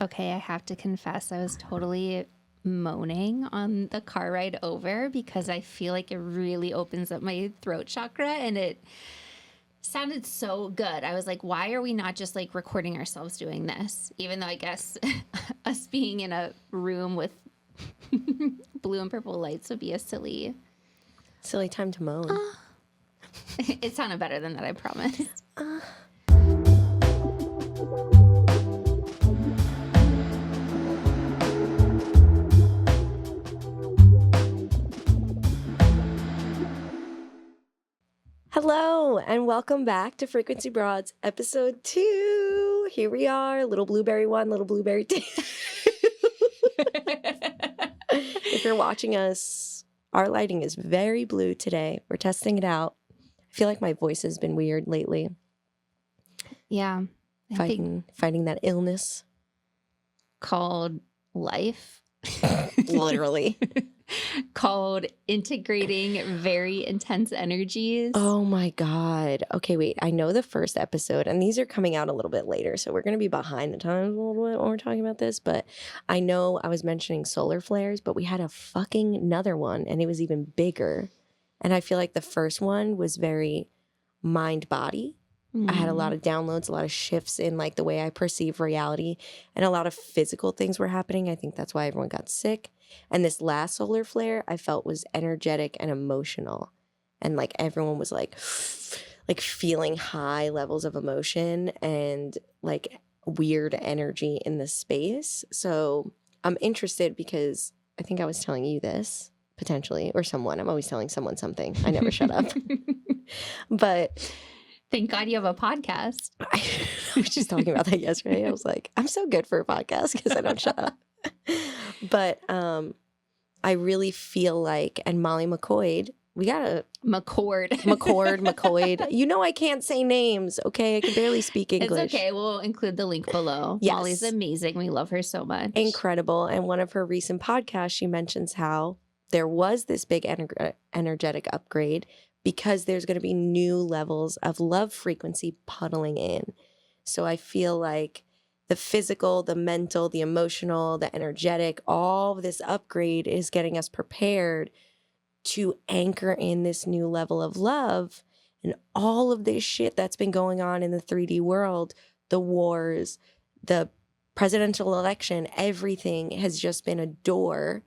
Okay, I have to confess, I was totally moaning on the car ride over because I feel like it really opens up my throat chakra and it sounded so good. I was like, why are we not just like recording ourselves doing this? Even though I guess us being in a room with blue and purple lights would be a silly time to moan. It sounded better than that, I promise. Hello, and welcome back to Frequency Broads, episode 2. Here we are, little blueberry 1, little blueberry 2. If you're watching us, our lighting is very blue today. We're testing it out. I feel like my voice has been weird lately. Yeah. Fighting that illness. Called life. Literally. Called integrating very intense energies. Oh my God. Okay, wait. I know the first episode, and these are coming out a little bit later, so we're going to be behind the times a little bit when we're talking about this, but I know I was mentioning solar flares, but we had a fucking another one, and it was even bigger. And I feel like the first one was very mind-body. I had a lot of downloads, a lot of shifts in like the way I perceive reality, and a lot of physical things were happening. I think that's why everyone got sick. And this last solar flare I felt was energetic and emotional. And like everyone was like feeling high levels of emotion and like weird energy in the space. So I'm interested because I think I was telling you this potentially, or someone. I'm always telling someone something. I never shut up. But thank God you have a podcast. I was just talking about that yesterday. I was like, I'm so good for a podcast because I don't shut up. But I really feel like, and Molly McCoy, we got to... McCoy. You know I can't say names, okay? I can barely speak English. It's okay. We'll include the link below. Yes. Molly's amazing. We love her so much. Incredible. And one of her recent podcasts, she mentions how there was this big energetic upgrade because there's going to be new levels of love frequency puddling in. So I feel like the physical, the mental, the emotional, the energetic, all of this upgrade is getting us prepared to anchor in this new level of love. And all of this shit that's been going on in the 3D world, the wars, the presidential election, everything has just been a door,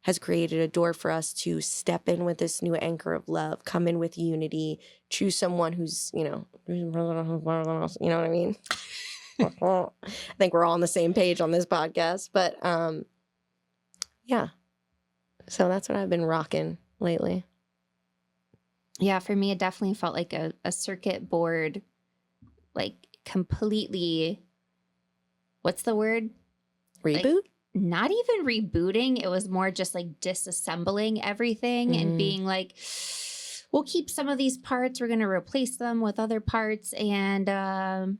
has created a door for us to step in with this new anchor of love, come in with unity, choose someone who's, you know what I mean? I think we're all on the same page on this podcast, but yeah. So that's what I've been rocking lately. Yeah, for me, it definitely felt like a circuit board, like completely, what's the word? Reboot? Like, not even rebooting. It was more just like disassembling everything and being like, we'll keep some of these parts. We're going to replace them with other parts. And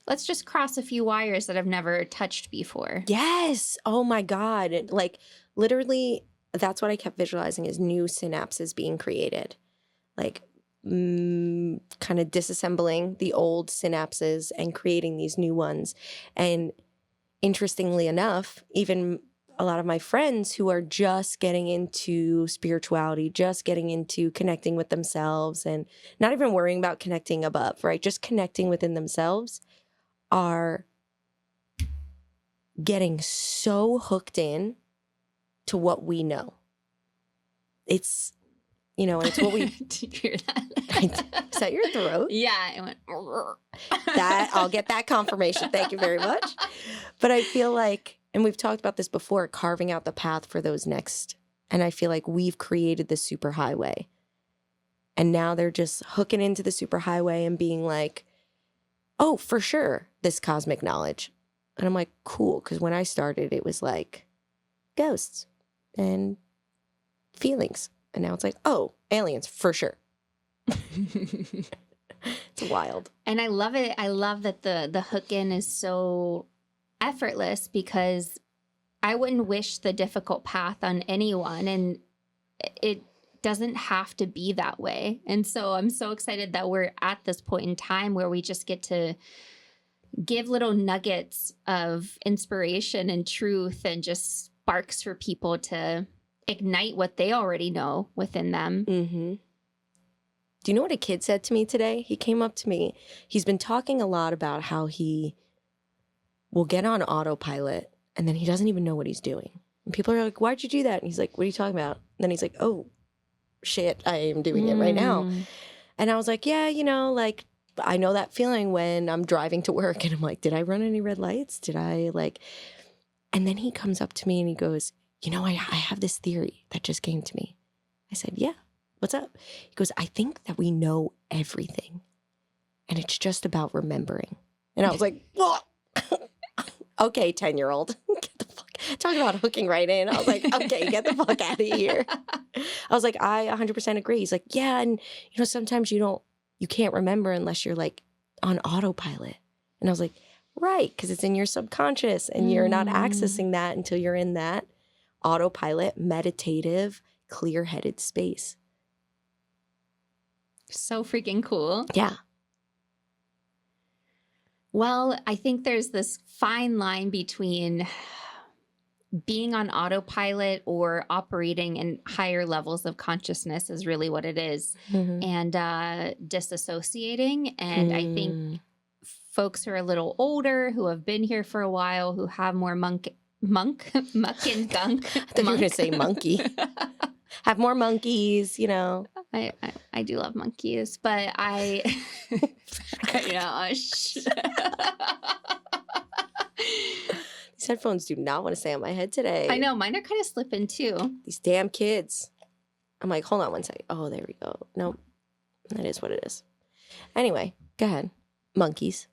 let's just cross a few wires that I've never touched before. Yes. Oh my God. Like literally, that's what I kept visualizing is new synapses being created. Like kind of disassembling the old synapses and creating these new ones. And interestingly enough, even a lot of my friends who are just getting into spirituality, just getting into connecting with themselves and not even worrying about connecting above, right? Just connecting within themselves are getting so hooked in to what we know. It's, and it's what we... Did you hear that? Is that your throat? Yeah, it went... I'll get that confirmation. Thank you very much. But I feel like, and we've talked about this before, carving out the path for those next. And I feel like we've created the superhighway. And now they're just hooking into the superhighway and being like, oh, for sure, this cosmic knowledge. And I'm like, cool. Because when I started, it was like ghosts and feelings. And now it's like, oh, aliens, for sure. It's wild. And I love it. I love that the hook in is so effortless because I wouldn't wish the difficult path on anyone. And it doesn't have to be that way. And so I'm so excited that we're at this point in time where we just get to give little nuggets of inspiration and truth and just sparks for people to ignite what they already know within them. Mm-hmm. Do you know what a kid said to me today? He came up to me. He's been talking a lot about how he will get on autopilot and then he doesn't even know what he's doing. And people are like, why'd you do that? And he's like, what are you talking about? And then he's like, oh, shit, I am doing it right now. And I was like, yeah, you know, like, I know that feeling when I'm driving to work and I'm like, did I run any red lights? Did I like, and then he comes up to me and he goes, you know, I have this theory that just came to me. I said, yeah, what's up? He goes, I think that we know everything and it's just about remembering. And I was like, what? Okay, 10-year-old, get the fuck, talking about hooking right in. I was like, okay, get the fuck out of here. I was like, I 100% agree. He's like, yeah. And you know, sometimes you can't remember unless you're like on autopilot. And I was like, right. Cause it's in your subconscious and you're not accessing that until you're in that autopilot, meditative, clear-headed space. So freaking cool. Yeah. Well, I think there's this fine line between being on autopilot or operating in higher levels of consciousness is really what it is, and disassociating. And I think folks who are a little older, who have been here for a while, who have more muck and gunk. I thought you were going to say monkey. Have more monkeys, you know. I do love monkeys, but These headphones do not want to stay on my head today. I know, mine are kind of slipping too. These damn kids. I'm like, hold on one second. Oh, there we go. Nope. That is what it is. Anyway, go ahead. Monkeys.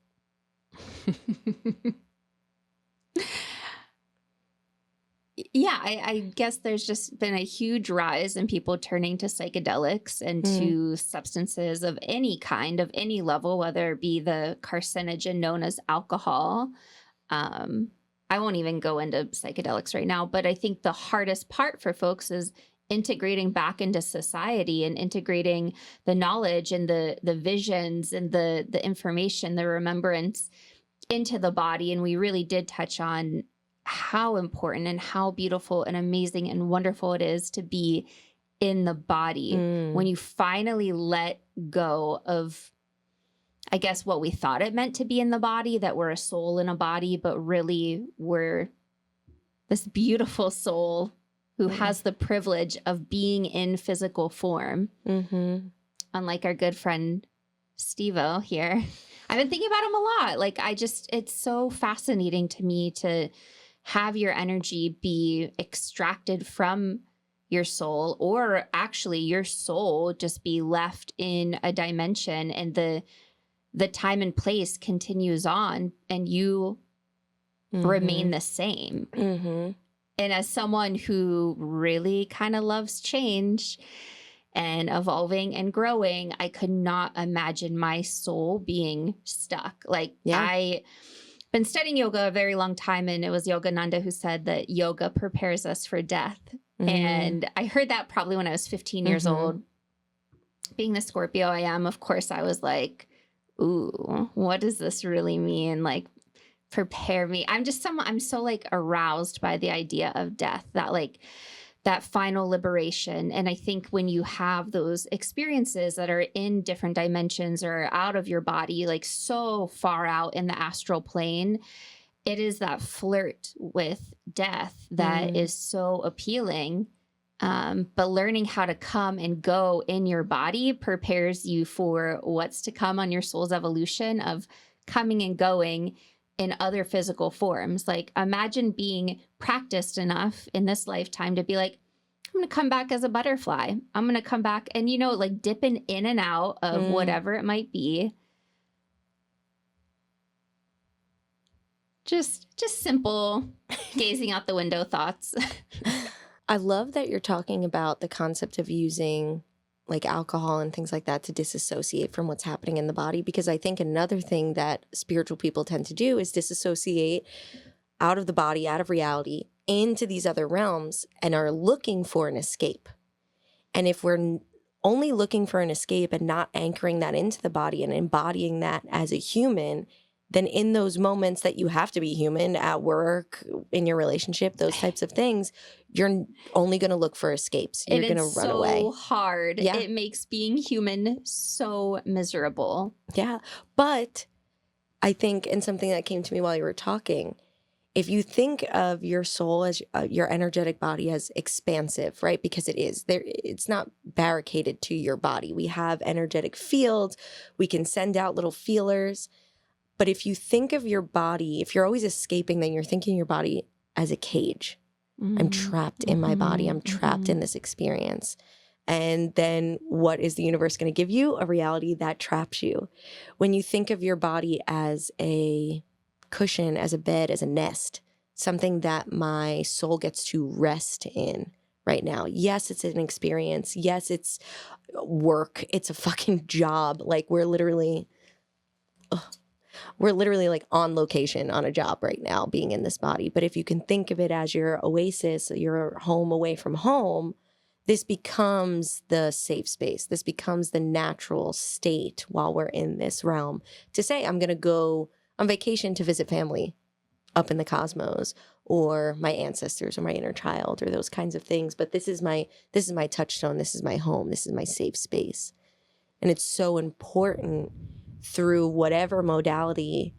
Yeah, I guess there's just been a huge rise in people turning to psychedelics and to substances of any kind, of any level, whether it be the carcinogen known as alcohol. I won't even go into psychedelics right now, but I think the hardest part for folks is integrating back into society and integrating the knowledge and the visions and the information, the remembrance into the body. And we really did touch on how important and how beautiful and amazing and wonderful it is to be in the body when you finally let go of, I guess, what we thought it meant to be in the body, that we're a soul in a body, but really we're this beautiful soul who has the privilege of being in physical form. Unlike our good friend Steve-O here. I've been thinking about him a lot. Like, it's so fascinating to me to have your energy be extracted from your soul, or actually your soul just be left in a dimension and the time and place continues on and you remain the same. And as someone who really kind of loves change and evolving and growing, I could not imagine my soul being stuck. Like, I been studying yoga a very long time, and it was Yogananda who said that yoga prepares us for death. And I heard that probably when I was 15 years old. Being the Scorpio I am, of course, I was like, ooh, what does this really mean? Like, prepare me. I'm so like aroused by the idea of death, that final liberation. And I think when you have those experiences that are in different dimensions or out of your body, like so far out in the astral plane, it is that flirt with death that is so appealing. But learning how to come and go in your body prepares you for what's to come on your soul's evolution of coming and going in other physical forms. Like, imagine being practiced enough in this lifetime to be like, I'm going to come back as a butterfly. I'm going to come back and, you know, like dipping in and out of whatever it might be. Just simple gazing out the window thoughts. I love that you're talking about the concept of using like alcohol and things like that to disassociate from what's happening in the body, because I think another thing that spiritual people tend to do is disassociate out of the body, out of reality, into these other realms, and are looking for an escape. And if we're only looking for an escape and not anchoring that into the body and embodying that as a human, then in those moments that you have to be human at work, in your relationship, those types of things, you're only going to look for escapes. You're going to run away. So hard. Yeah. It makes being human so miserable. Yeah. But I think, and something that came to me while you were talking, if you think of your soul as your energetic body as expansive, right? Because it is there, it's not barricaded to your body. We have energetic fields. We can send out little feelers. But if you think of your body, if you're always escaping, then you're thinking your body as a cage. I'm trapped in my body. I'm trapped in this experience. And then what is the universe going to give you? A reality that traps you. When you think of your body as a cushion, as a bed, as a nest, something that my soul gets to rest in right now. Yes, it's an experience. Yes, it's work. It's a fucking job. Like we're literally like on location on a job right now being in this body. But if you can think of it as your oasis, your home away from home, this becomes the safe space. This becomes the natural state while we're in this realm to say, I'm going to go on vacation to visit family up in the cosmos, or my ancestors, or my inner child, or those kinds of things. But this is my touchstone. This is my home. This is my safe space. And it's so important through whatever modality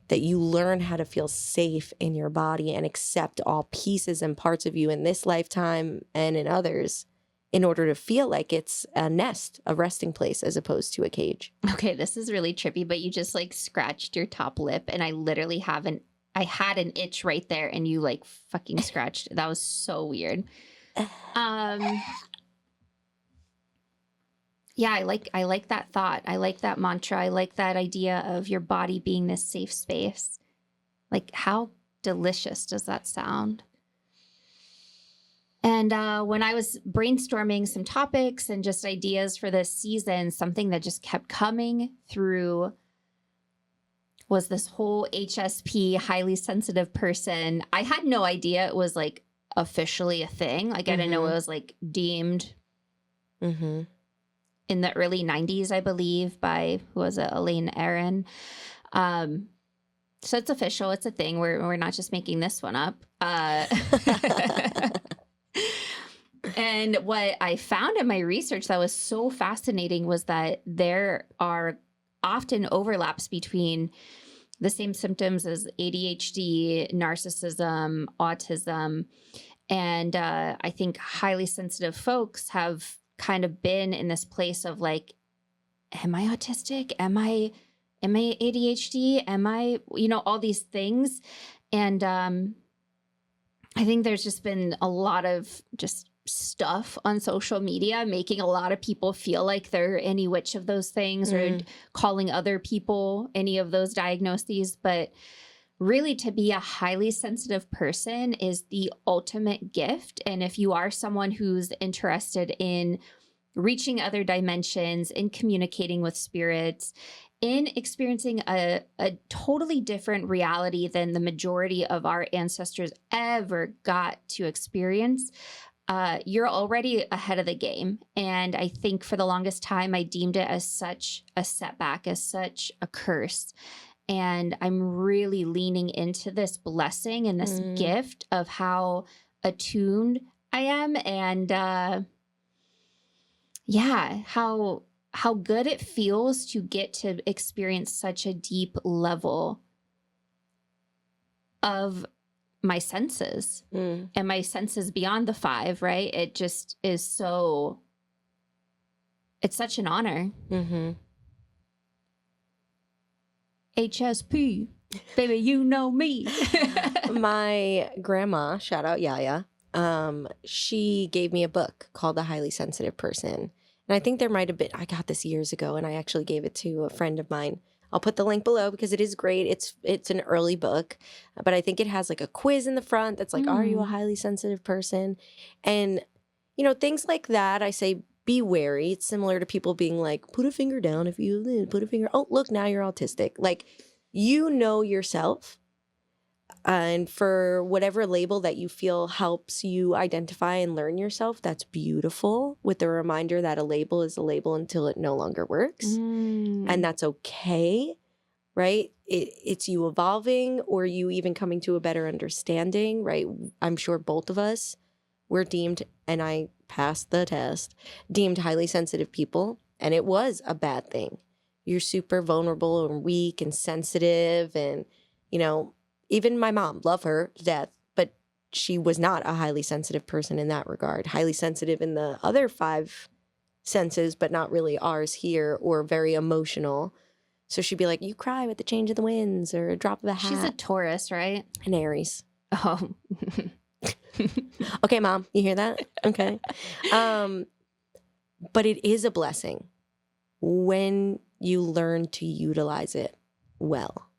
that you learn how to feel safe in your body and accept all pieces and parts of you in this lifetime and in others, in order to feel like it's a nest, a resting place, as opposed to a cage. Okay, this is really trippy, but you just like scratched your top lip, and I literally I had an itch right there, and you like fucking scratched. That was so weird. Yeah, I like that thought. I like that mantra. I like that idea of your body being this safe space. Like, how delicious does that sound? And when I was brainstorming some topics and just ideas for this season, something that just kept coming through was this whole HSP, highly sensitive person. I had no idea it was like officially a thing. Like I didn't know it was like deemed in the early 90s, I believe, by, who was it, Elaine Aron. So it's official. It's a thing. We're not just making this one up. And what I found in my research that was so fascinating was that there are often overlaps between the same symptoms as ADHD, narcissism, autism. And I think highly sensitive folks have kind of been in this place of like, am I autistic? Am I ADHD? Am I, all these things. And I think there's just been a lot of just stuff on social media making a lot of people feel like they're any which of those things, or calling other people any of those diagnoses. But really, to be a highly sensitive person is the ultimate gift. And if you are someone who's interested in reaching other dimensions, in communicating with spirits, in experiencing a totally different reality than the majority of our ancestors ever got to experience, you're already ahead of the game. And I think for the longest time, I deemed it as such a setback, as such a curse. And I'm really leaning into this blessing and this gift of how attuned I am. And how good it feels to get to experience such a deep level of my senses and my senses beyond the 5, right? It just is so, it's such an honor. HSP, baby, you know me. My grandma, shout out Yaya, she gave me a book called The Highly Sensitive Person. And I think there might have been, I got this years ago, and I actually gave it to a friend of mine. I'll put the link below because it is great. It's an early book, but I think it has like a quiz in the front that's like, are you a highly sensitive person? And, things like that, I say, be wary. It's similar to people being like, put a finger down if you put a finger. Oh, look, now you're autistic. Like, yourself. And for whatever label that you feel helps you identify and learn yourself, that's beautiful, with the reminder that a label is a label until it no longer works. And that's okay, right? it's you evolving or you even coming to a better understanding, right? I'm sure both of us were deemed, and I passed the test, deemed highly sensitive people. And it was a bad thing. You're super vulnerable and weak and sensitive. And, you know, even my mom, love her to death, but she was not a highly sensitive person in that regard. Highly sensitive in the other 5 senses, but not really ours here, or very emotional. So she'd be like, you cry with the change of the winds or a drop of a hat. She's a Taurus, right? An Aries. Oh. Okay, Mom, you hear that? Okay. But it is a blessing when you learn to utilize it well,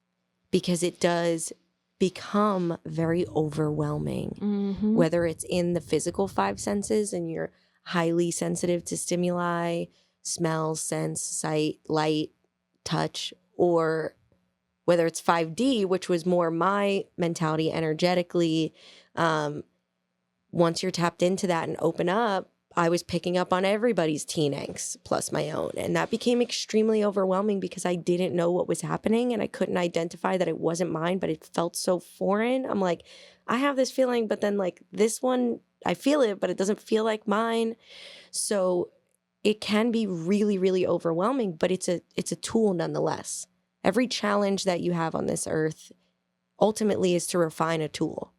because it does become very overwhelming, whether it's in the physical 5 senses and you're highly sensitive to stimuli, smell, sense, sight, light, touch, or whether it's 5D, which was more my mentality energetically. Once you're tapped into that and open up, I was picking up on everybody's teen angst plus my own. And that became extremely overwhelming because I didn't know what was happening and I couldn't identify that it wasn't mine, but it felt so foreign. I'm like, I have this feeling, but then like this one, I feel it, but it doesn't feel like mine. So it can be really, really overwhelming, but it's a tool nonetheless. Every challenge that you have on this earth ultimately is to refine a tool.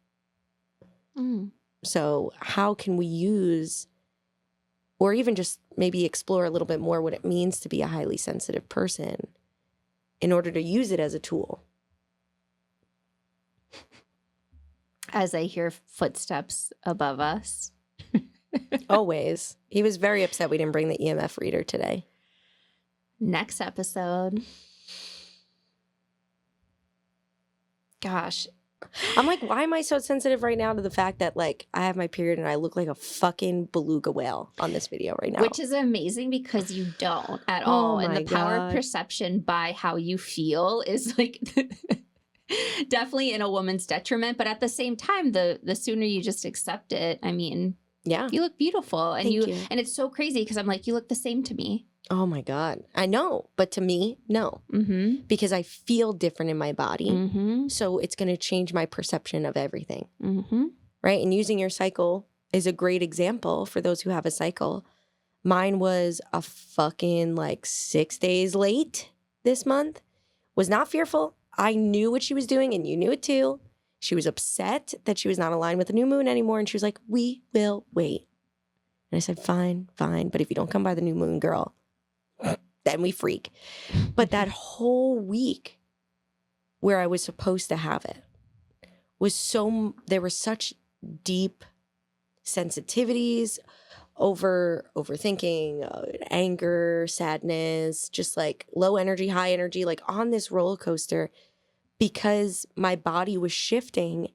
So how can we use, or even just maybe explore a little bit more what it means to be a highly sensitive person in order to use it as a tool? As I hear footsteps above us. Always. He was very upset we didn't bring the EMF reader today. Next episode. Gosh. I'm like, why am I so sensitive right now to the fact that like I have my period and I look like a fucking beluga whale on this video right now? Which is amazing because you don't at all. And the power of God. perception by how you feel is like definitely in a woman's detriment. But at the same time, the sooner you just accept it, I mean, yeah, you look beautiful. And Thank you. and it's so crazy because I'm like, you look the same to me. Oh my God. I know. But to me, no. Because I feel different in my body. So it's going to change my perception of everything. Right? And using your cycle is a great example for those who have a cycle. Mine was a fucking like 6 days late this month. Was not fearful. I knew what she was doing and you knew it too. She was upset that she was not aligned with the new moon anymore. And she was like, we will wait. And I said, fine. But if you don't come by the new moon, girl, then we freak. But that whole week where I was supposed to have it was there were such deep sensitivities, overthinking, anger, sadness, just like low energy, high energy, like on this roller coaster, because my body was shifting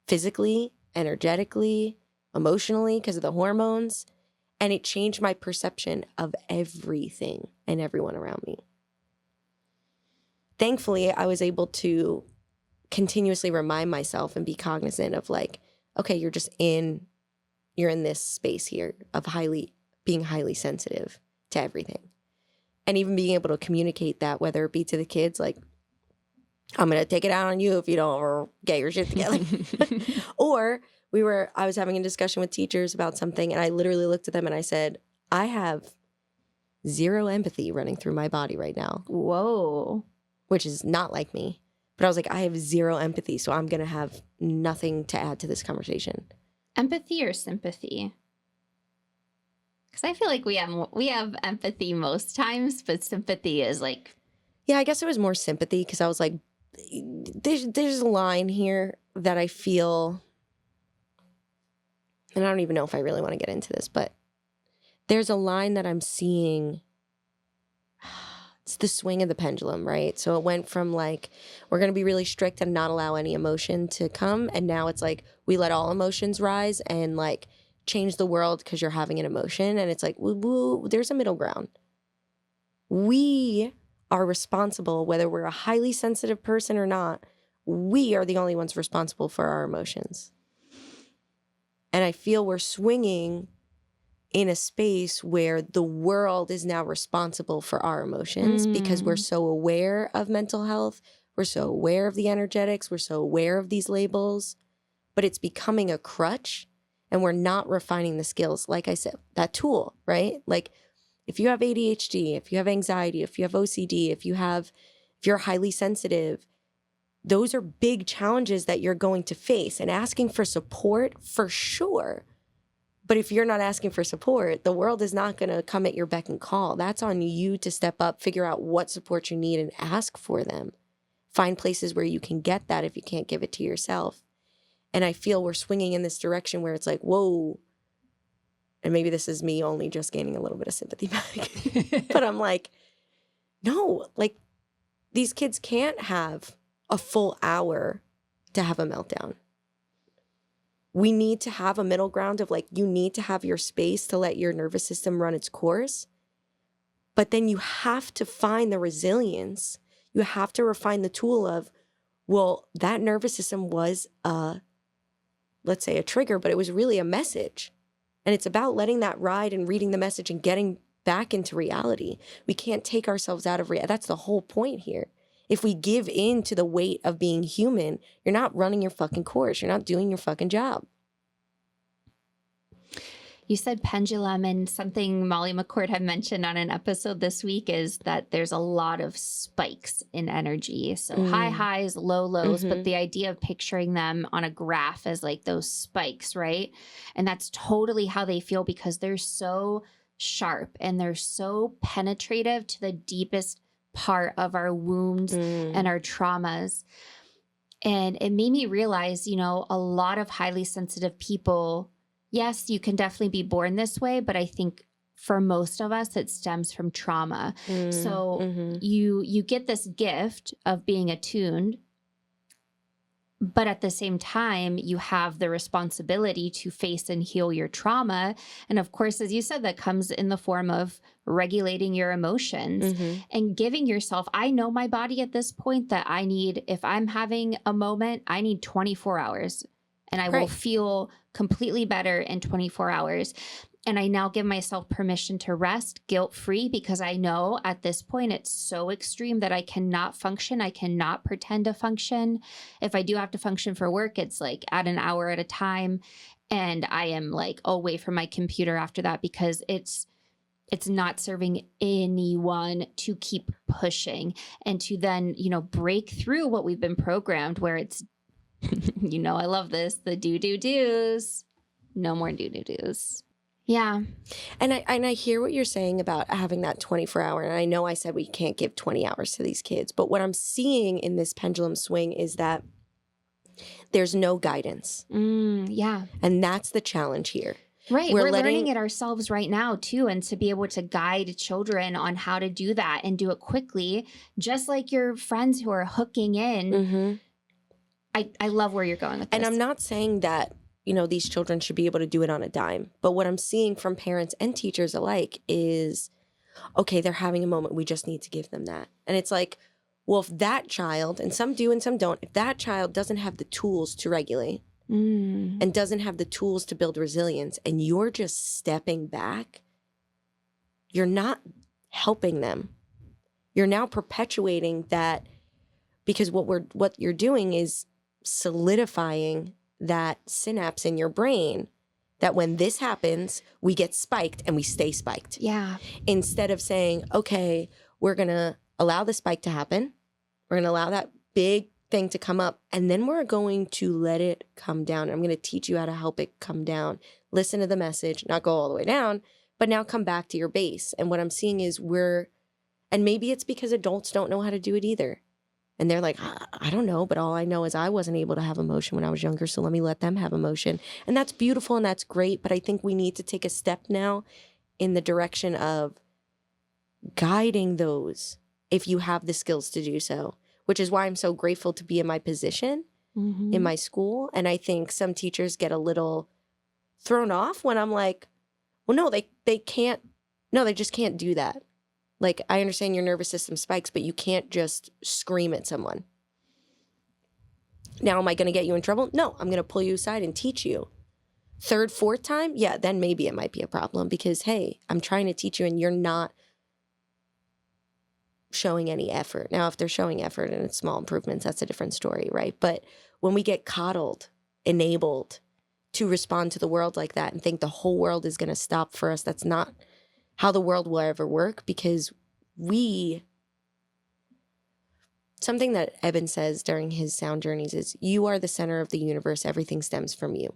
physically, energetically, emotionally because of the hormones. And it changed my perception of everything and everyone around me. Thankfully, I was able to continuously remind myself and be cognizant of like, okay, you're in this space here of being highly sensitive to everything. And even being able to communicate that, whether it be to the kids, like, I'm going to take it out on you if you don't get your shit together. Or I was having a discussion with teachers about something and I literally looked at them and I said, I have 0 empathy running through my body right now. Whoa. Which is not like me. But I was like, I have 0 empathy, so I'm going to have nothing to add to this conversation. Empathy or sympathy? Because I feel like we have empathy most times, but sympathy is like... Yeah, I guess it was more sympathy because I was like, there's a line here that I feel... And I don't even know if I really want to get into this, but there's a line that I'm seeing. It's the swing of the pendulum, right? So it went from like, we're going to be really strict and not allow any emotion to come. And now it's like, we let all emotions rise and like change the world because you're having an emotion. And it's like, woo, there's a middle ground. We are responsible, whether we're a highly sensitive person or not, we are the only ones responsible for our emotions. And I feel we're swinging in a space where the world is now responsible for our emotions because we're so aware of mental health. We're so aware of the energetics. We're so aware of these labels, but it's becoming a crutch and we're not refining the skills. Like I said, that tool, right? Like if you have ADHD, if you have anxiety, if you have OCD, if you're highly sensitive, those are big challenges that you're going to face, and asking for support for sure. But if you're not asking for support, the world is not going to come at your beck and call. That's on you to step up, figure out what support you need and ask for them. Find places where you can get that if you can't give it to yourself. And I feel we're swinging in this direction where it's like, whoa. And maybe this is me only just gaining a little bit of sympathy back. But I'm like, no, like these kids can't have a full hour to have a meltdown. We need to have a middle ground of like, you need to have your space to let your nervous system run its course. But then you have to find the resilience. You have to refine the tool of, well, that nervous system was let's say a trigger, but it was really a message. And it's about letting that ride and reading the message and getting back into reality. We can't take ourselves out of reality. That's the whole point here. If we give in to the weight of being human, you're not running your fucking course. You're not doing your fucking job. You said pendulum, and something Molly McCord had mentioned on an episode this week is that there's a lot of spikes in energy. So high highs, low lows, but the idea of picturing them on a graph as like those spikes, right? And that's totally how they feel because they're so sharp and they're so penetrative to the deepest part of our wounds and our traumas. And it made me realize, you know, a lot of highly sensitive people, yes, you can definitely be born this way, but I think for most of us, it stems from trauma. So you get this gift of being attuned, but at the same time, you have the responsibility to face and heal your trauma. And of course, as you said, that comes in the form of regulating your emotions and giving yourself, I know my body at this point that I need, if I'm having a moment, I need 24 hours and I will feel completely better in 24 hours. And I now give myself permission to rest guilt-free because I know at this point it's so extreme that I cannot function. I cannot pretend to function. If I do have to function for work, it's like at an hour at a time. And I am like away from my computer after that because it's not serving anyone to keep pushing and to then, you know, break through what we've been programmed where it's, you know, I love this, the do-do-dos. No more do-do-dos. Yeah. And I hear what you're saying about having that 24-hour. And I know I said we can't give 20 hours to these kids. But what I'm seeing in this pendulum swing is that there's no guidance. Yeah. And that's the challenge here. Right. We're learning it ourselves right now, too. And to be able to guide children on how to do that and do it quickly, just like your friends who are hooking in. I love where you're going with this. And I'm not saying that, you know, these children should be able to do it on a dime. But what I'm seeing from parents and teachers alike is, okay, they're having a moment. We just need to give them that. And it's like, well, if that child, and some do and some don't, if that child doesn't have the tools to regulate and doesn't have the tools to build resilience, and you're just stepping back, you're not helping them. You're now perpetuating that, because what you're doing is solidifying that synapse in your brain that when this happens, we get spiked and we stay spiked. Yeah. Instead of saying, okay, we're going to allow the spike to happen. We're going to allow that big thing to come up, and then we're going to let it come down. I'm going to teach you how to help it come down. Listen to the message, not go all the way down, but now come back to your base. And what I'm seeing is and maybe it's because adults don't know how to do it either. And they're like, I don't know, but all I know is I wasn't able to have emotion when I was younger, so let me let them have emotion. And that's beautiful and that's great, but I think we need to take a step now in the direction of guiding those if you have the skills to do so, which is why I'm so grateful to be in my position in my school. And I think some teachers get a little thrown off when I'm like, well, no, they can't. No, they just can't do that. Like, I understand your nervous system spikes, but you can't just scream at someone. Now, am I going to get you in trouble? No, I'm going to pull you aside and teach you. Third, fourth time? Yeah, then maybe it might be a problem because, hey, I'm trying to teach you and you're not showing any effort. Now, if they're showing effort and it's small improvements, that's a different story, right? But when we get coddled, enabled to respond to the world like that and think the whole world is going to stop for us, that's not how the world will ever work, because something that Eben says during his sound journeys is, you are the center of the universe. Everything stems from you.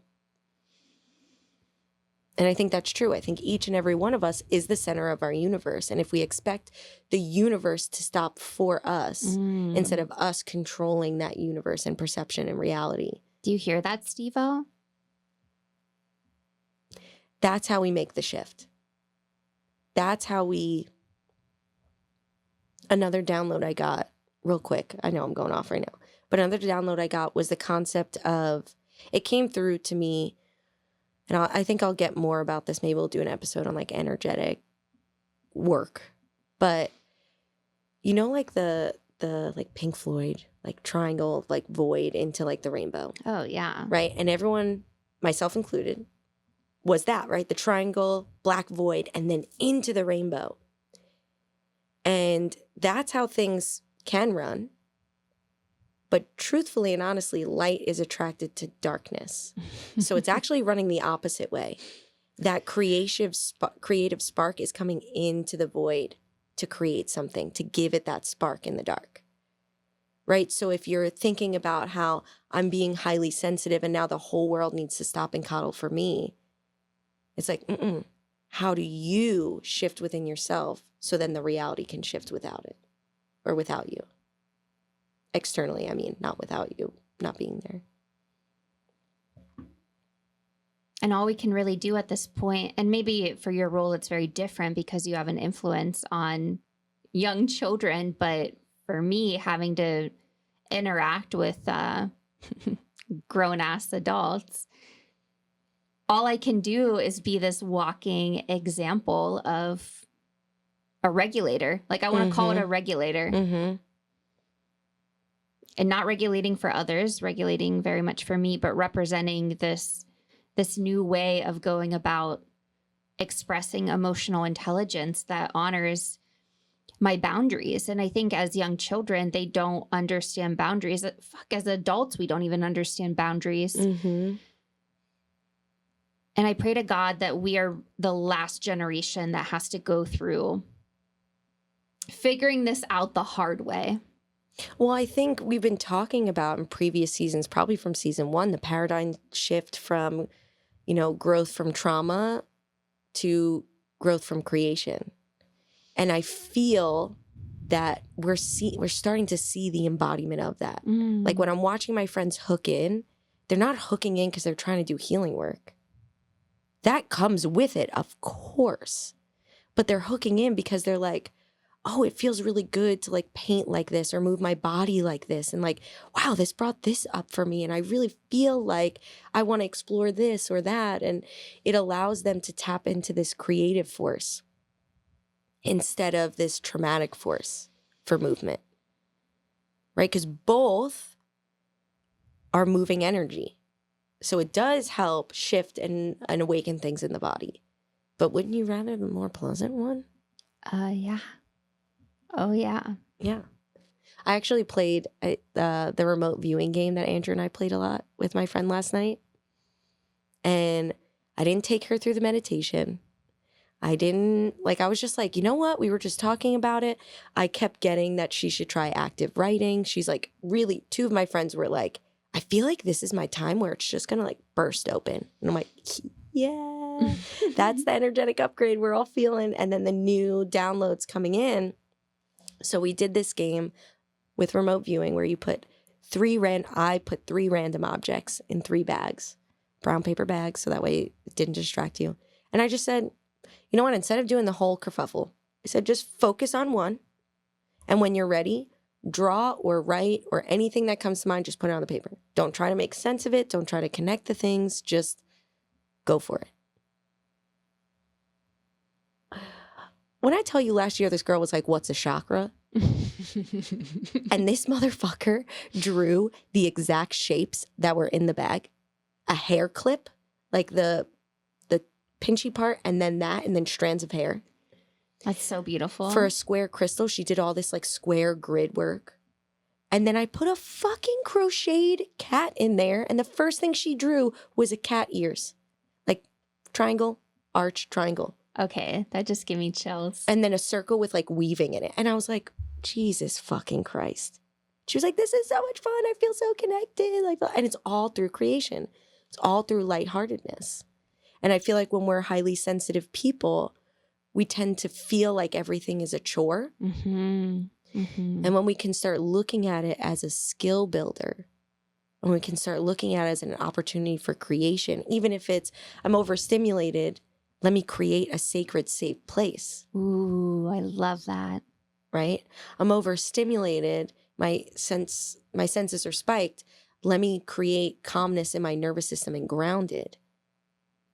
And I think that's true. I think each and every one of us is the center of our universe. And if we expect the universe to stop for us instead of us controlling that universe and perception and reality. Do you hear that, Steve-O? That's how we make the shift. That's how another download I got real quick. I know I'm going off right now, but another download I got was the concept of, it came through to me, and I think I'll get more about this. Maybe we'll do an episode on like energetic work, but you know, like the like Pink Floyd, like triangle, like void into like the rainbow. Oh yeah. Right. And everyone, myself included, was that, right? The triangle, black void, and then into the rainbow. And that's how things can run. But truthfully and honestly, light is attracted to darkness. So it's actually running the opposite way. That creative spark is coming into the void to create something, to give it that spark in the dark. Right? So if you're thinking about how I'm being highly sensitive and now the whole world needs to stop and coddle for me, it's like, how do you shift within yourself so then the reality can shift without it or without you? Externally, I mean, not without you not being there. And all we can really do at this point, and maybe for your role, it's very different because you have an influence on young children. But for me, having to interact with grown-ass adults, all I can do is be this walking example of a regulator. Like I want to call it a regulator. And not regulating for others, regulating very much for me, but representing this new way of going about expressing emotional intelligence that honors my boundaries. And I think as young children, they don't understand boundaries. As adults, we don't even understand boundaries. And I pray to God that we are the last generation that has to go through figuring this out the hard way. Well, I think we've been talking about in previous seasons, probably from season 1, the paradigm shift from, growth from trauma to growth from creation. And I feel that we're starting to see the embodiment of that. Like when I'm watching my friends hook in, they're not hooking in because they're trying to do healing work. That comes with it, of course. But they're hooking in because they're like, oh, it feels really good to like paint like this or move my body like this. And like, wow, this brought this up for me. And I really feel like I want to explore this or that. And it allows them to tap into this creative force instead of this traumatic force for movement. Right? Because both are moving energy. So it does help shift and awaken things in the body. But wouldn't you rather the more pleasant one? Yeah. Oh, yeah. Yeah. I actually played the remote viewing game that Andrew and I played a lot with my friend last night. And I didn't take her through the meditation. I was just like, you know what? We were just talking about it. I kept getting that she should try active writing. She's like, really, 2 of my friends were like, I feel like this is my time where it's just going to like burst open. And I'm like, yeah, that's the energetic upgrade we're all feeling. And then the new downloads coming in. So we did this game with remote viewing where you put 3 random objects in 3 bags, brown paper bags, so that way it didn't distract you. And I just said, you know what, instead of doing the whole kerfuffle, I said, just focus on one. And when you're ready, draw or write or anything that comes to mind, just put it on the paper. Don't try to make sense of it. Don't try to connect the things. Just go for it. When I tell you last year, this girl was like, what's a chakra? And this motherfucker drew the exact shapes that were in the bag. A hair clip, like the pinchy part, and then that, and then strands of hair. That's so beautiful. For a square crystal, she did all this like square grid work. And then I put a fucking crocheted cat in there. And the first thing she drew was a cat ears. Like triangle, arch, triangle. Okay, that just gave me chills. And then a circle with like weaving in it. And I was like, Jesus fucking Christ. She was like, this is so much fun. I feel so connected. Like, and it's all through creation. It's all through lightheartedness. And I feel like when we're highly sensitive people, we tend to feel like everything is a chore. Mm-hmm. Mm-hmm. And when we can start looking at it as a skill builder, when we can start looking at it as an opportunity for creation, even if it's, I'm overstimulated, let me create a sacred, safe place. Ooh, I love that. Right? I'm overstimulated, my senses are spiked. Let me create calmness in my nervous system and grounded.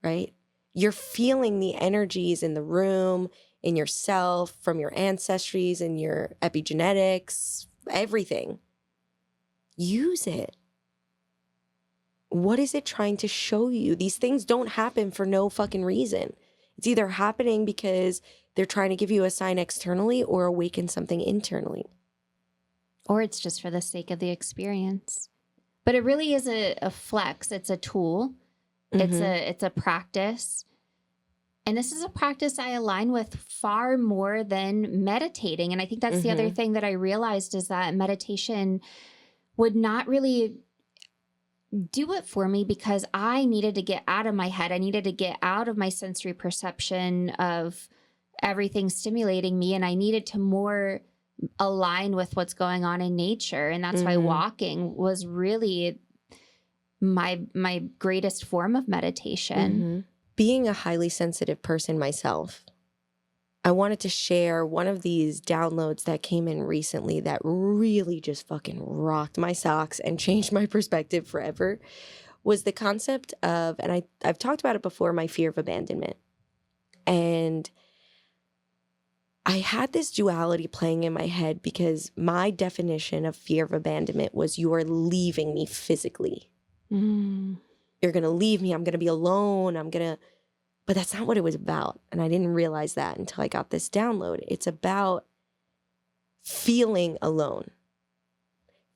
Right? You're feeling the energies in the room, in yourself, from your ancestries and your epigenetics, everything. Use it. What is it trying to show you? These things don't happen for no fucking reason. It's either happening because they're trying to give you a sign externally or awaken something internally. Or it's just for the sake of the experience. But it really is a flex. It's a tool. Mm-hmm. It's a practice. And this is a practice I align with far more than meditating. And I think that's the other thing that I realized is that meditation would not really do it for me because I needed to get out of my head. I needed to get out of my sensory perception of everything stimulating me. And I needed to more align with what's going on in nature. And that's why walking was really my greatest form of meditation. Mm-hmm. Being a highly sensitive person myself, I wanted to share one of these downloads that came in recently that really just fucking rocked my socks and changed my perspective forever, was the concept of, and I've talked about it before, my fear of abandonment. And I had this duality playing in my head because my definition of fear of abandonment was you are leaving me physically. You're going to leave me. I'm going to be alone. But that's not what it was about. And I didn't realize that until I got this download. It's about feeling alone,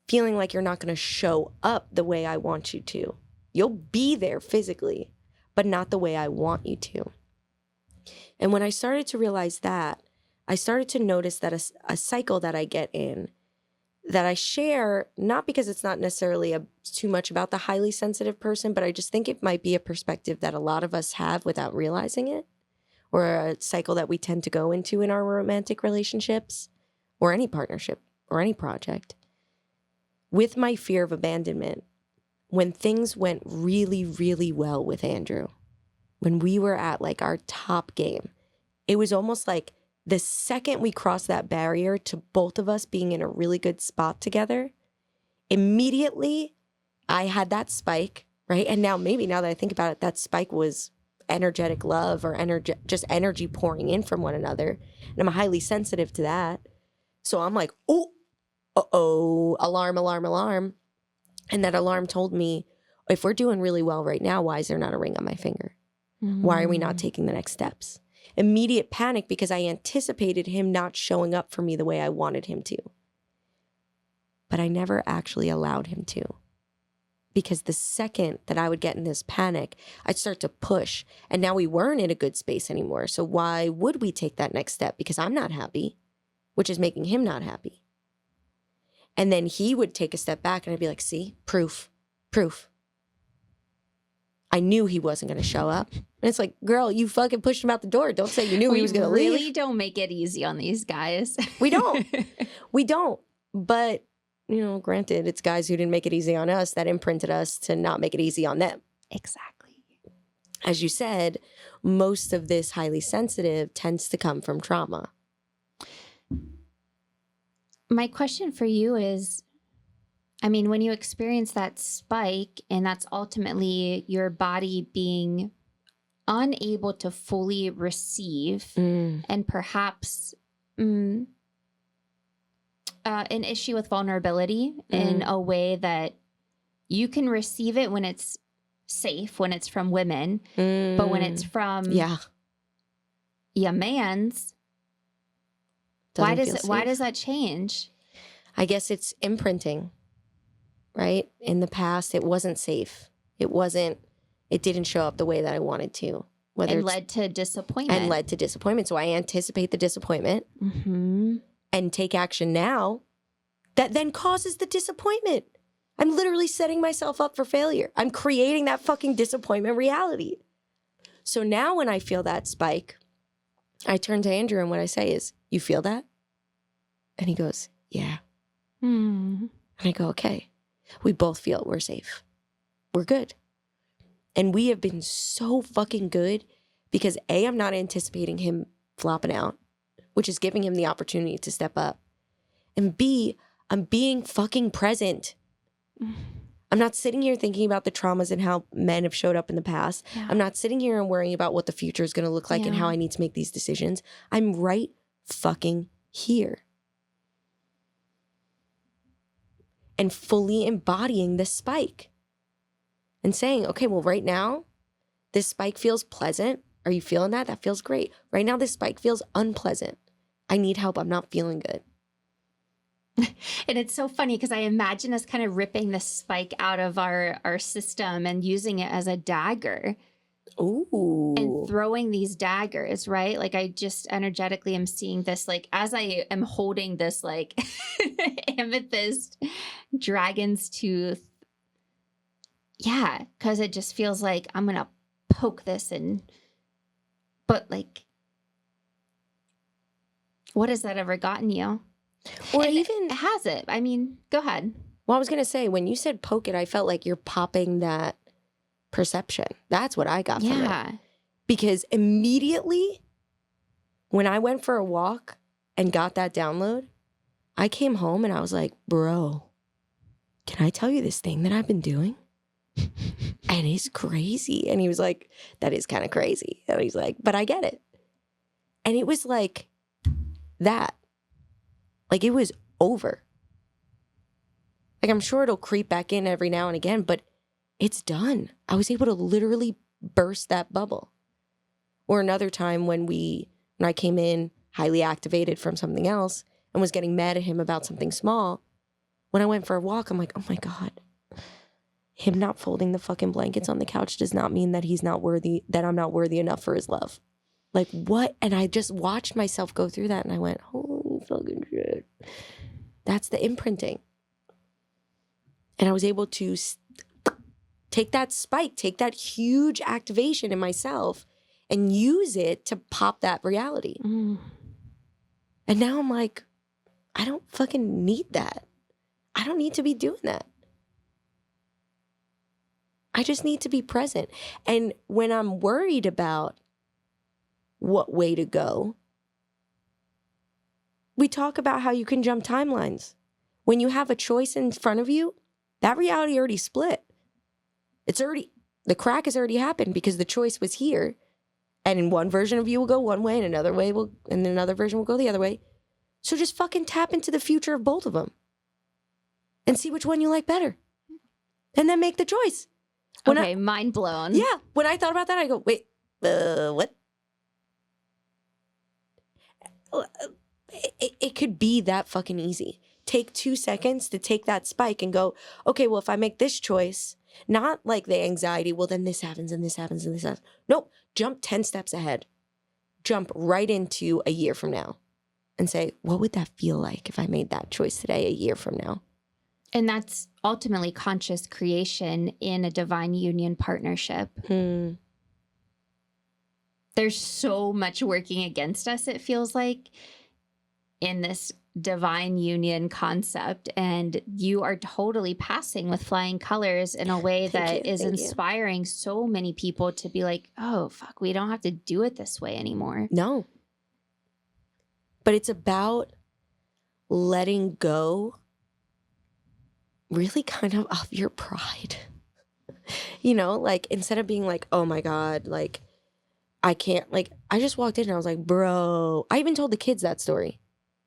feeling like you're not going to show up the way I want you to. You'll be there physically, but not the way I want you to. And when I started to realize that, I started to notice that a cycle that I get in, that I share, not because it's not necessarily too much about the highly sensitive person, but I just think it might be a perspective that a lot of us have without realizing it, or a cycle that we tend to go into in our romantic relationships or any partnership or any project. With my fear of abandonment, when things went really, really well with Andrew, when we were at like our top game, it was almost like the second we crossed that barrier to both of us being in a really good spot together, immediately I had that spike, right? And now that I think about it, that spike was energetic love or just energy pouring in from one another. And I'm highly sensitive to that. So I'm like, oh, uh-oh, alarm, alarm, alarm. And that alarm told me, if we're doing really well right now, why is there not a ring on my finger? Why are we not taking the next steps? Immediate panic because I anticipated him not showing up for me the way I wanted him to. But I never actually allowed him to. Because the second that I would get in this panic, I'd start to push. And now we weren't in a good space anymore. So why would we take that next step? Because I'm not happy, which is making him not happy. And then he would take a step back and I'd be like, see, proof. I knew he wasn't going to show up. And it's like, girl, you fucking pushed him out the door. Don't say you knew he was going to leave. We really don't make it easy on these guys. We don't. But, granted, it's guys who didn't make it easy on us that imprinted us to not make it easy on them. Exactly. As you said, most of this highly sensitive tends to come from trauma. My question for you is, when you experience that spike and that's ultimately your body being unable to fully receive and perhaps an issue with vulnerability in a way that you can receive it when it's safe, when it's from women, but when it's from your mans, Why Doesn't does feel why safe. does that change? I guess it's imprinting, right? In the past, it wasn't safe. It didn't show up the way that I wanted to. And led to disappointment. And led to disappointment. So I anticipate the disappointment and take action now that then causes the disappointment. I'm literally setting myself up for failure. I'm creating that fucking disappointment reality. So now when I feel that spike, I turn to Andrew and what I say is, you feel that? And he goes, yeah. And I go, okay. We both feel we're safe. We're good. And we have been so fucking good because A, I'm not anticipating him flopping out, which is giving him the opportunity to step up. And B, I'm being fucking present. I'm not sitting here thinking about the traumas and how men have showed up in the past. Yeah. I'm not sitting here and worrying about what the future is going to look like and how I need to make these decisions. I'm right fucking here. And fully embodying this spike. And saying, okay, well, right now, this spike feels pleasant. Are you feeling that? That feels great. Right now, this spike feels unpleasant. I need help. I'm not feeling good. And it's so funny because I imagine us kind of ripping the spike out of our system and using it as a dagger. Ooh. And throwing these daggers, right? Like I just energetically am seeing this, like as I am holding this like amethyst dragon's tooth. Yeah, because it just feels like I'm going to poke this but like, what has that ever gotten you? Or And even... has it? I mean, go ahead. Well, I was going to say, when you said poke it, I felt like you're popping that perception. That's what I got from it. Because immediately when I went for a walk and got that download, I came home and I was like, bro, can I tell you this thing that I've been doing? And it's crazy. And he was like, that is kind of crazy. And he's like, but I get it. And it was like that. Like it was over. Like I'm sure it'll creep back in every now and again, but it's done. I was able to literally burst that bubble. Or another time when I came in highly activated from something else and was getting mad at him about something small. When I went for a walk, I'm like, oh my God. Him not folding the fucking blankets on the couch does not mean that he's not worthy, that I'm not worthy enough for his love. Like what? And I just watched myself go through that and I went, holy fucking shit. That's the imprinting. And I was able to take that spike, take that huge activation in myself and use it to pop that reality. And now I'm like, I don't fucking need that. I don't need to be doing that. I just need to be present. And when I'm worried about what way to go, we talk about how you can jump timelines. When you have a choice in front of you, that reality already split. The crack has already happened because the choice was here. And in one version of you will go one way and another version will go the other way. So just fucking tap into the future of both of them and see which one you like better. And then make the choice. Mind blown. Yeah. When I thought about that, I go, wait, what? It could be that fucking easy. Take 2 seconds to take that spike and go, okay, well, if I make this choice, not like the anxiety, well, then this happens and this happens and this happens. Nope. Jump 10 steps ahead. Jump right into a year from now and say, what would that feel like if I made that choice today, a year from now? And that's ultimately conscious creation in a divine union partnership. There's so much working against us, it feels like, in this divine union concept. And you are totally passing with flying colors in a way that is inspiring so many people to be like, oh, fuck, we don't have to do it this way anymore. No. But it's about letting go really kind of your pride. You know, like instead of being like, oh my God, like I can't, like I just walked in and I was like, bro, I even told the kids that story.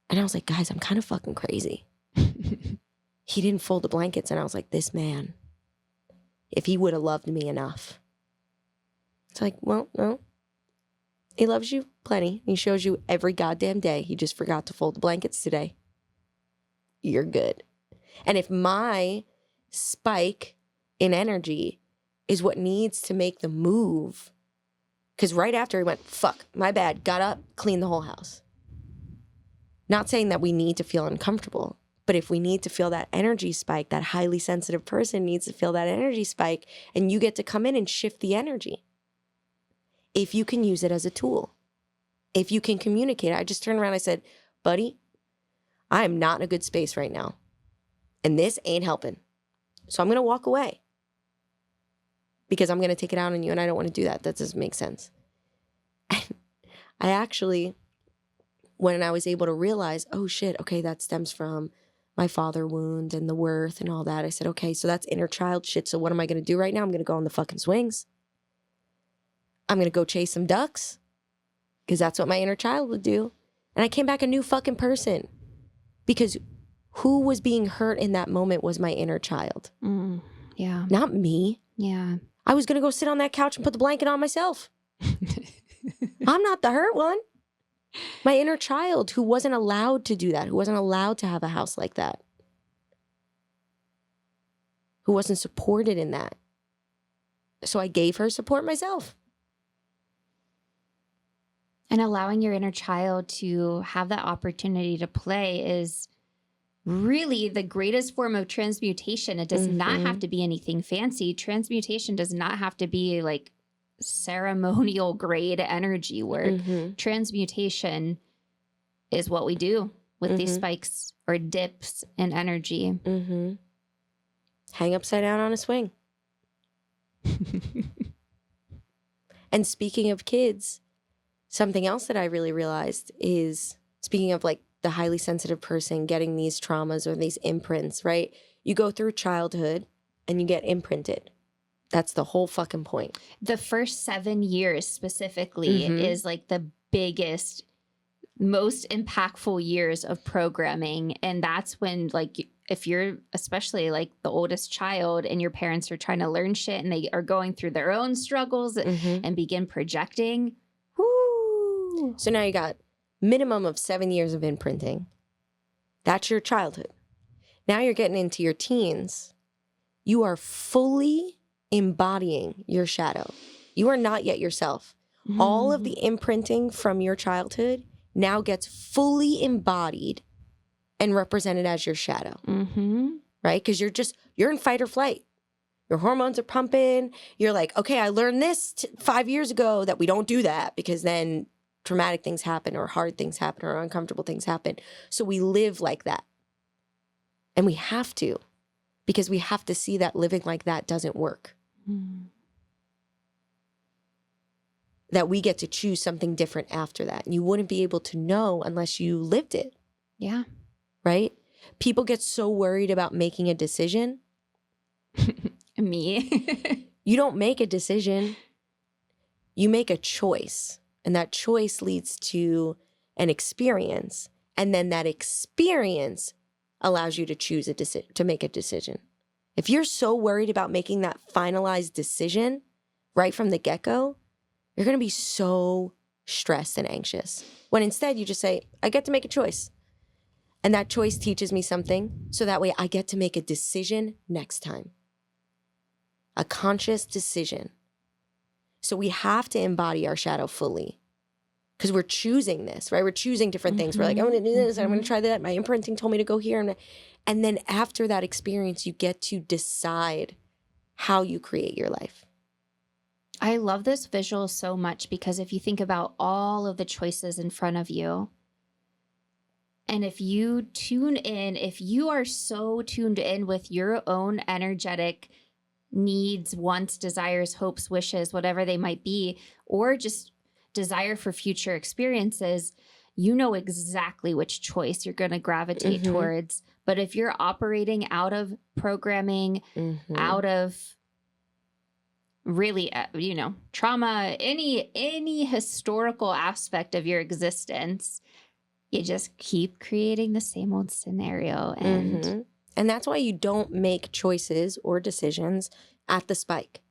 And I was like, guys, I'm kind of fucking crazy. He didn't fold the blankets. And I was like, this man, if he would have loved me enough. It's like, well, no. He loves you plenty. He shows you every goddamn day. He just forgot to fold the blankets today. You're good. And if my spike in energy is what needs to make the move, because right after he went, fuck, my bad, got up, cleaned the whole house. Not saying that we need to feel uncomfortable, but if we need to feel that energy spike, that highly sensitive person needs to feel that energy spike, and you get to come in and shift the energy. If you can use it as a tool, if you can communicate. I just turned around, I said, buddy, I am not in a good space right now, and this ain't helping. So I'm going to walk away because I'm going to take it out on you, and I don't want to do that. That doesn't make sense. And I actually, when I was able to realize, oh shit, okay, that stems from my father wound and the worth and all that. I said, okay, so that's inner child shit. So what am I going to do right now? I'm going to go on the fucking swings. I'm going to go chase some ducks because that's what my inner child would do. And I came back a new fucking person because who was being hurt in that moment was my inner child. Yeah. Not me. Yeah. I was going to go sit on that couch and put the blanket on myself. I'm not the hurt one. My inner child who wasn't allowed to do that, who wasn't allowed to have a house like that, who wasn't supported in that. So I gave her support myself. And allowing your inner child to have that opportunity to play is really the greatest form of transmutation. It does not have to be anything fancy. Transmutation does not have to be like ceremonial grade energy work. Transmutation is what we do with these spikes or dips in energy. Hang upside down on a swing. And speaking of kids, something else that I really realized is, speaking of like the highly sensitive person getting these traumas or these imprints, right? You go through childhood and you get imprinted. That's the whole fucking point. The first 7 years specifically is like the biggest, most impactful years of programming. And that's when, like, if you're especially like the oldest child and your parents are trying to learn shit and they are going through their own struggles and begin projecting. Woo! So now you got minimum of 7 years of imprinting. That's your childhood. Now you're getting into your teens. You are fully embodying your shadow. You are not yet yourself. All of the imprinting from your childhood now gets fully embodied and represented as your shadow. Right? Because you're in fight or flight. Your hormones are pumping. You're like, okay, I learned this 5 years ago that we don't do that, because then traumatic things happen or hard things happen or uncomfortable things happen. So we live like that. And we have to, because we have to see that living like that doesn't work. That we get to choose something different after that. And you wouldn't be able to know unless you lived it. Yeah. Right? People get so worried about making a decision. Me. You don't make a decision. You make a choice. And that choice leads to an experience. And then that experience allows you to choose to make a decision. If you're so worried about making that finalized decision right from the get-go, you're going to be so stressed and anxious. When instead you just say, I get to make a choice. And that choice teaches me something. So that way I get to make a decision next time. A conscious decision. So we have to embody our shadow fully. Because we're choosing this, right? We're choosing different things. We're like, I'm going to do this. I'm going to try that. My imprinting told me to go here. And then after that experience, you get to decide how you create your life. I love this visual so much because if you think about all of the choices in front of you, and if you tune in, if you are so tuned in with your own energetic needs, wants, desires, hopes, wishes, whatever they might be, or just desire for future experiences, you know exactly which choice you're going to gravitate towards. But if you're operating out of programming, out of really, trauma, any historical aspect of your existence, you just keep creating the same old scenario. And that's why you don't make choices or decisions at the spike.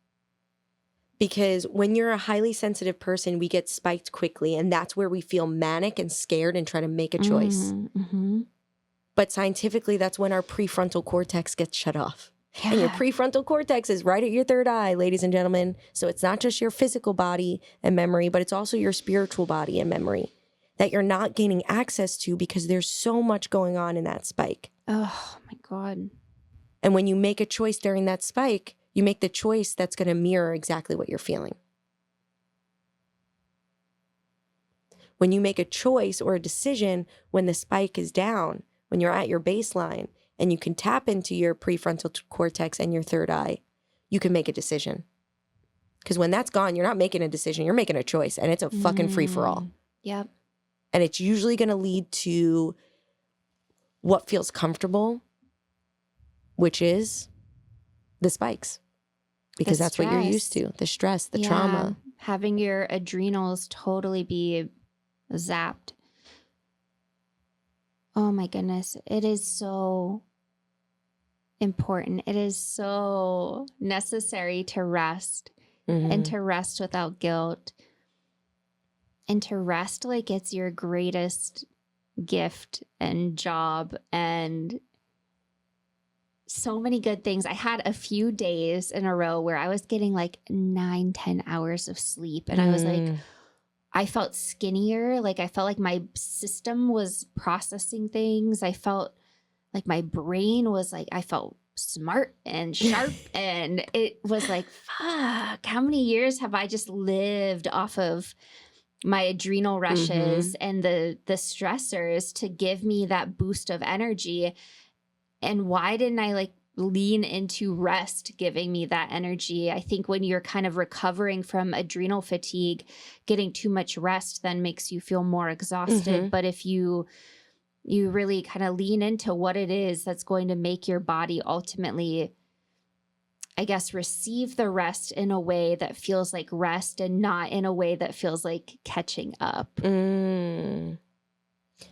Because when you're a highly sensitive person, we get spiked quickly, and that's where we feel manic and scared and try to make a choice. Mm-hmm. But scientifically, that's when our prefrontal cortex gets shut off. Yeah. And your prefrontal cortex is right at your third eye, ladies and gentlemen. So it's not just your physical body and memory, but it's also your spiritual body and memory that you're not gaining access to because there's so much going on in that spike. Oh my God. And when you make a choice during that spike, you make the choice that's going to mirror exactly what you're feeling. When you make a choice or a decision when the spike is down, when you're at your baseline and you can tap into your prefrontal cortex and your third eye, you can make a decision. Because when that's gone, you're not making a decision, you're making a choice, and it's a fucking free-for-all. Yep. And it's usually going to lead to what feels comfortable, which is the spikes. Because that's what you're used to. The stress, the trauma. Having your adrenals totally be zapped. Oh my goodness. It is so important. It is so necessary to rest and to rest without guilt and to rest like it's your greatest gift and job and so many good things. I had a few days in a row where I was getting like 9-10 hours of sleep. And I was like, I felt skinnier. Like I felt like my system was processing things. I felt like my brain was like, I felt smart and sharp. And it was like, fuck, how many years have I just lived off of my adrenal rushes and the stressors to give me that boost of energy? And why didn't I like lean into rest giving me that energy? I think when you're kind of recovering from adrenal fatigue, getting too much rest then makes you feel more exhausted. But if you really kind of lean into what it is that's going to make your body ultimately, I guess, receive the rest in a way that feels like rest and not in a way that feels like catching up.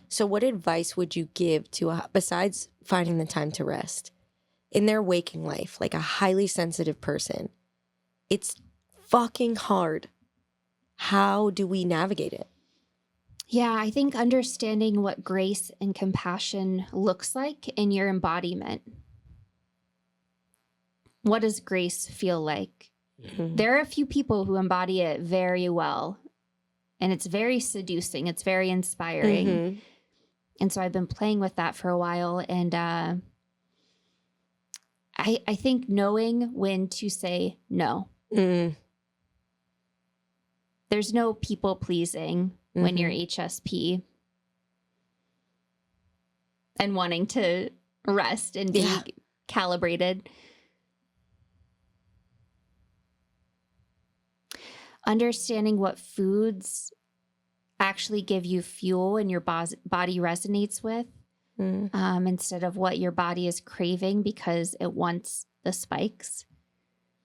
So what advice would you give to, besides finding the time to rest, in their waking life, like a highly sensitive person? It's fucking hard. How do we navigate it? Yeah, I think understanding what grace and compassion looks like in your embodiment. What does grace feel like? There are a few people who embody it very well, and it's very seducing. It's very inspiring. And so I've been playing with that for a while. And I think knowing when to say no. There's no people pleasing when you're HSP and wanting to rest and be calibrated. Understanding what foods actually give you fuel and your body resonates with instead of what your body is craving because it wants the spikes.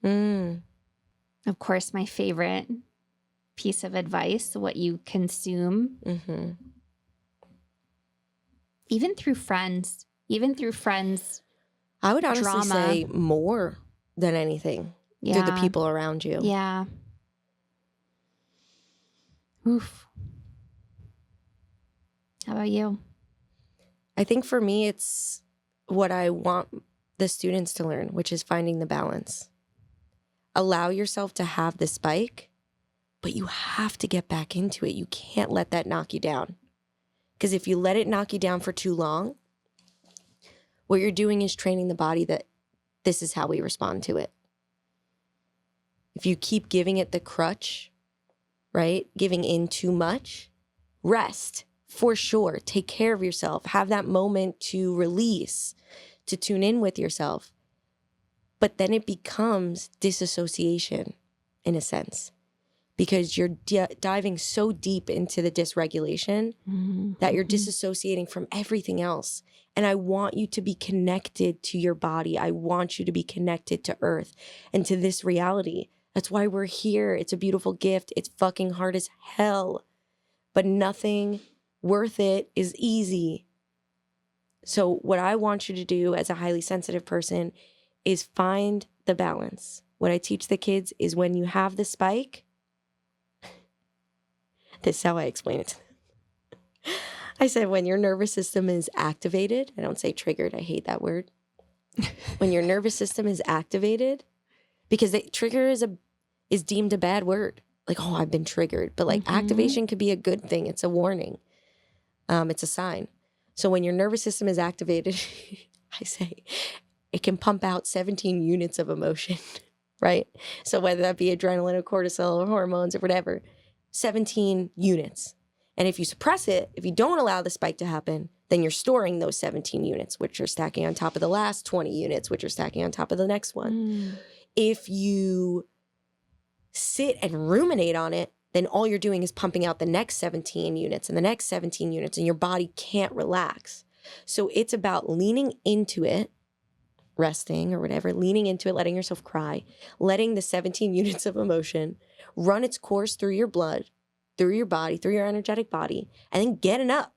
Of course, my favorite piece of advice, what you consume. Even through friends. I would honestly drama. say more than anything through the people around you. Yeah. Oof. How about you? I think for me, it's what I want the students to learn, which is finding the balance. Allow yourself to have the spike, but you have to get back into it. You can't let that knock you down. Because if you let it knock you down for too long, what you're doing is training the body that this is how we respond to it. If you keep giving it the crutch, right? Giving in too much, rest for sure. Take care of yourself. Have that moment to release, to tune in with yourself. But then it becomes disassociation in a sense because you're diving so deep into the dysregulation that you're disassociating from everything else. And I want you to be connected to your body. I want you to be connected to earth and to this reality. That's why we're here. It's a beautiful gift. It's fucking hard as hell, but nothing worth it is easy. So what I want you to do as a highly sensitive person is find the balance. what I teach the kids is when you have the spike, this is how I explain it. I said, when your nervous system is activated, I don't say triggered, I hate that word. When your nervous system is activated, because trigger is deemed a bad word. Like, oh, I've been triggered. But like activation could be a good thing. It's a warning. It's a sign. So when your nervous system is activated, I say it can pump out 17 units of emotion, right? So whether that be adrenaline or cortisol or hormones or whatever, 17 units. And if you suppress it, if you don't allow the spike to happen, then you're storing those 17 units, which are stacking on top of the last 20 units, which are stacking on top of the next one. If you sit and ruminate on it, then all you're doing is pumping out the next 17 units and the next 17 units, and your body can't relax. So it's about leaning into it, resting or whatever, leaning into it, letting yourself cry, letting the 17 units of emotion run its course through your blood, through your body, through your energetic body, and then getting up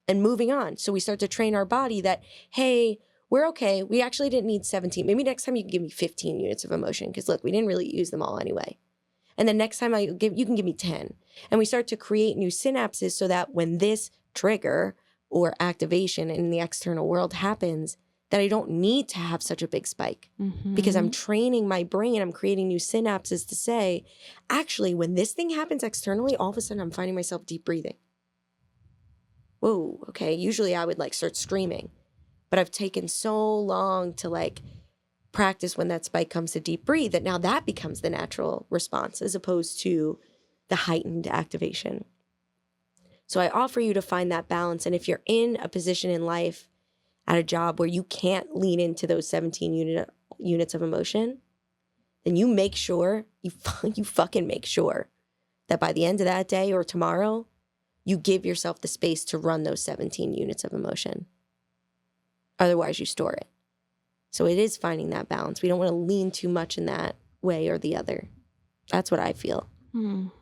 and moving on. So we start to train our body that, hey, we're okay. We actually didn't need 17. Maybe next time you can give me 15 units of emotion because look, we didn't really use them all anyway. And then next time you can give me 10. And we start to create new synapses so that when this trigger or activation in the external world happens, that I don't need to have such a big spike because I'm training my brain. I'm creating new synapses to say, actually, when this thing happens externally, all of a sudden I'm finding myself deep breathing. Whoa, okay. Usually I would like start screaming, but I've taken so long to like practice when that spike comes to deep breathe that now that becomes the natural response as opposed to the heightened activation. So I offer you to find that balance. And if you're in a position in life at a job where you can't lean into those 17 units of emotion, then you make sure, you fucking make sure that by the end of that day or tomorrow, you give yourself the space to run those 17 units of emotion. Otherwise, you store it. So it is finding that balance. We don't want to lean too much in that way or the other. That's what I feel. You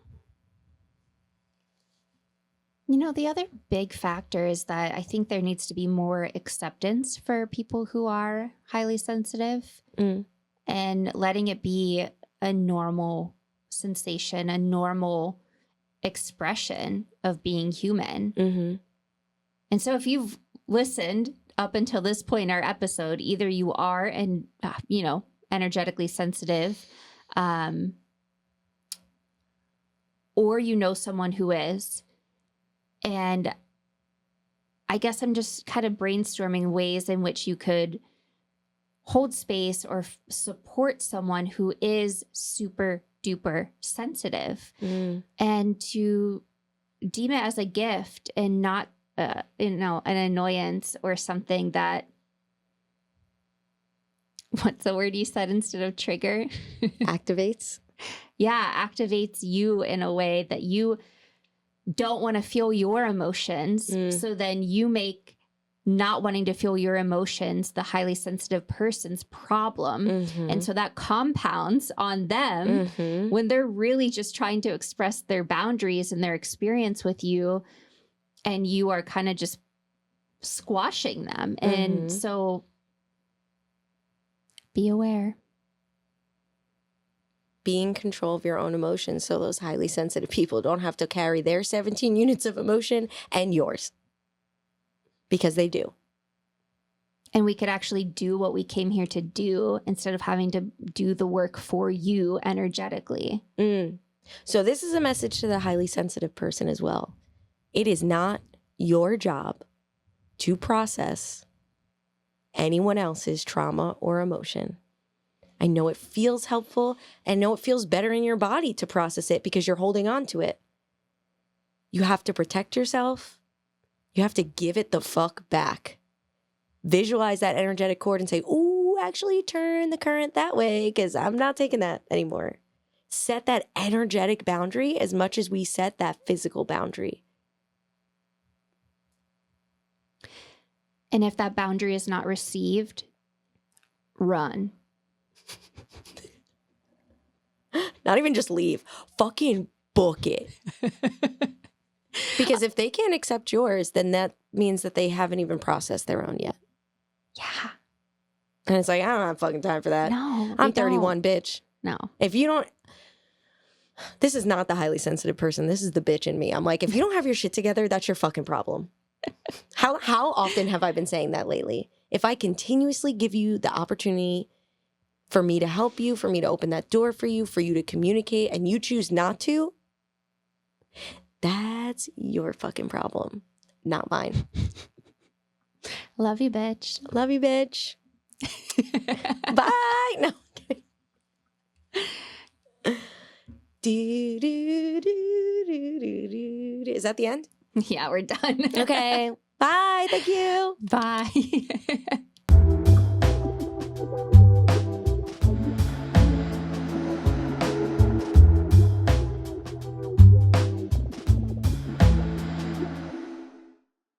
know, the other big factor is that I think there needs to be more acceptance for people who are highly sensitive and letting it be a normal sensation, a normal expression of being human. And so if you've listened up until this point in our episode, either you are energetically sensitive, or you know someone who is. And I guess I'm just kind of brainstorming ways in which you could hold space or support someone who is super duper sensitive and to deem it as a gift and not, an annoyance or something that, what's the word you said instead of trigger? Activates? Yeah, activates you in a way that you don't want to feel your emotions. So then you make not wanting to feel your emotions the highly sensitive person's problem. And so that compounds on them when they're really just trying to express their boundaries and their experience with you. And you are kind of just squashing them. And so be aware. Be in control of your own emotions so those highly sensitive people don't have to carry their 17 units of emotion and yours. Because they do. And we could actually do what we came here to do instead of having to do the work for you energetically. So this is a message to the highly sensitive person as well. It is not your job to process anyone else's trauma or emotion. I know it feels helpful. I know it feels better in your body to process it because you're holding on to it. You have to protect yourself. You have to give it the fuck back. Visualize that energetic cord and say, ooh, actually turn the current that way because I'm not taking that anymore. Set that energetic boundary as much as we set that physical boundary. And if that boundary is not received, run. Not even just leave. Fucking book it. Because if they can't accept yours, then that means that they haven't even processed their own yet. Yeah. And it's like, I don't have fucking time for that. No, I'm 31, bitch. No. If you don't, this is not the highly sensitive person. This is the bitch in me. I'm like, if you don't have your shit together, that's your fucking problem. How often have I been saying that lately? If I continuously give you the opportunity for me to help you, for me to open that door for you to communicate, and you choose not to, that's your fucking problem, not mine. Love you, bitch. Love you, bitch. Bye. No. Is that the end? Yeah, we're done. Okay. Bye. Thank you. Bye.